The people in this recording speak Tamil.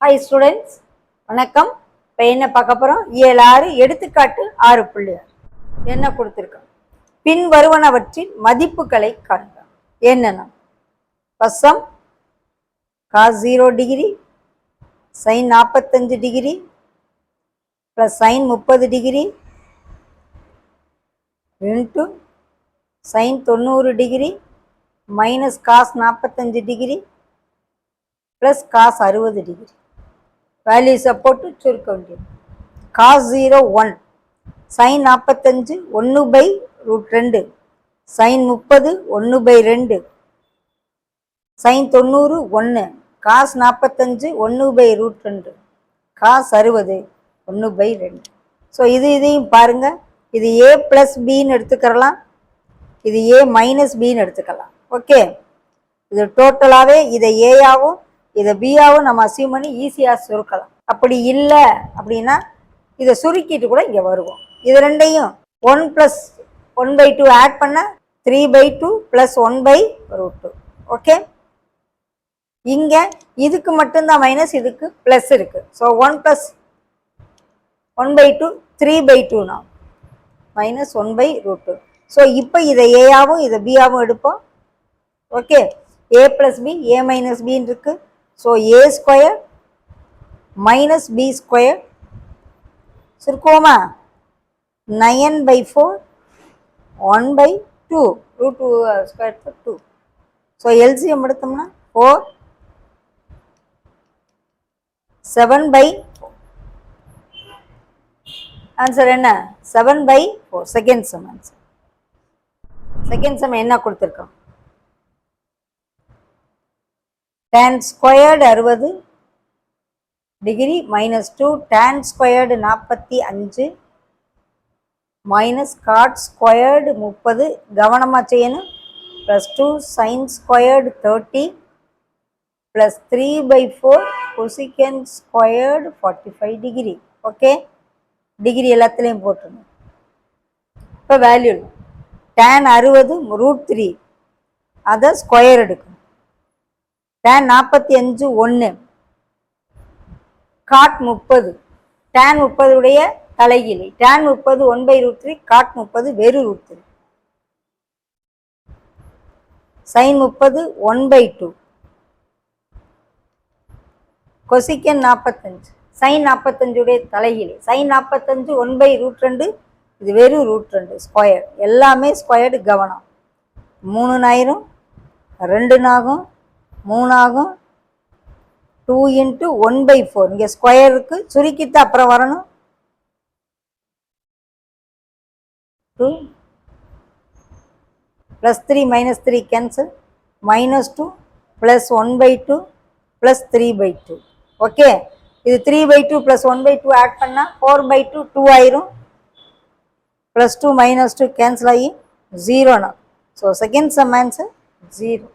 Hi students, வணக்கம். இப்போ என்ன பார்க்க போறோம்? இயல் 6 எடுத்துக்காட்டு 6.6 என்ன கொடுத்திருக்கோம்? பின் வருவனவற்றின் மதிப்புகளை காண்க. என்னன்னா first sum cos 0 degree sin 45 degree plus sin 30 degree into sin 90 degree minus cos 45 degree plus cos 60 degree. Values போட்டு சுருக்க வேண்டியது. cos 0 1 sin 45 1/√2 sin 30 1/2 sin 90 1 cos 45 1/√2 cos 60 1/2. So இதையும் பாருங்க. இது a plus bன்னு எடுத்துக்கலாம், இது a minus bன்னு எடுத்துக்கலாம். ஓகே, இது டோட்டலாகவே இதை ஏயாவும் இதை பியாவும் நம்ம அசியூம் பண்ணி ஈஸியாக சுருக்கலாம். அப்படி இல்லை அப்படின்னா இதை சுருக்கிட்டு கூட இங்கே வருவோம். இது ரெண்டையும் 1 + 1/2 ஆட் பண்ண 3/2 + 1/√2. ஓகே, இங்கே இதுக்கு மட்டும்தான் மைனஸ், இதுக்கு ப்ளஸ் இருக்கு. ஸோ 1 + 1/2 3/2 நான் மைனஸ் 1/√2. ஸோ இப்போ இதை ஏயாவும் இதை பியாவும் எடுப்போம். Okay, a plus b a minus b இருக்கு. So a square minus b square சுருக்குவோமா 9/4 1/2 √2 ஸ்கொயர் 2. ஸோ எல்சிஎம் எடுத்தோம்னா 4 7/4. ஆன்சர் என்ன? 7/4. Second sum answer. Second sum என்ன கொடுத்துருக்கோம்? tan squared 60 degree minus 2 tan squared 45 minus cot squared 30 கவனமாக செய்யணும் plus 2 sin squared 30 plus 3/4 cosecant squared 45 degree. Okay, degree எல்லாத்துலேயும் போட்டுருணும். இப்போ வேல்யூ tan 60 √3 அதை ஸ்கொயர் எடுக்கணும். tan 45 1 காட் 30 tan 30 உடைய தலைகீழி tan 30 1/√3 காட் 30 வெறும் √3 sin 30 1/2 கொசிக்கன் 45 sin 45 உடைய தலைகீழி sin 45 1/√2 இது வெறும் √2 ஸ்கொயர் எல்லாமே ஸ்கொயர்டு. கவனம் 3 ஆயிரும் 2 ஆகும் 3 ஆகும் 2 × 1/4 இங்கே ஸ்கொயருக்கு சுருக்கிட்டு அப்புறம் வரணும் 2 + 3 - 3 கேன்சல் -2 + 1/2 + 3/2. ஓகே, இது 3/2 + 1/2 ஆட் பண்ணால் 4/2 2 ஆயிரும் +2 - 2 கேன்சல் ஆகி 0. So second sum answer 0.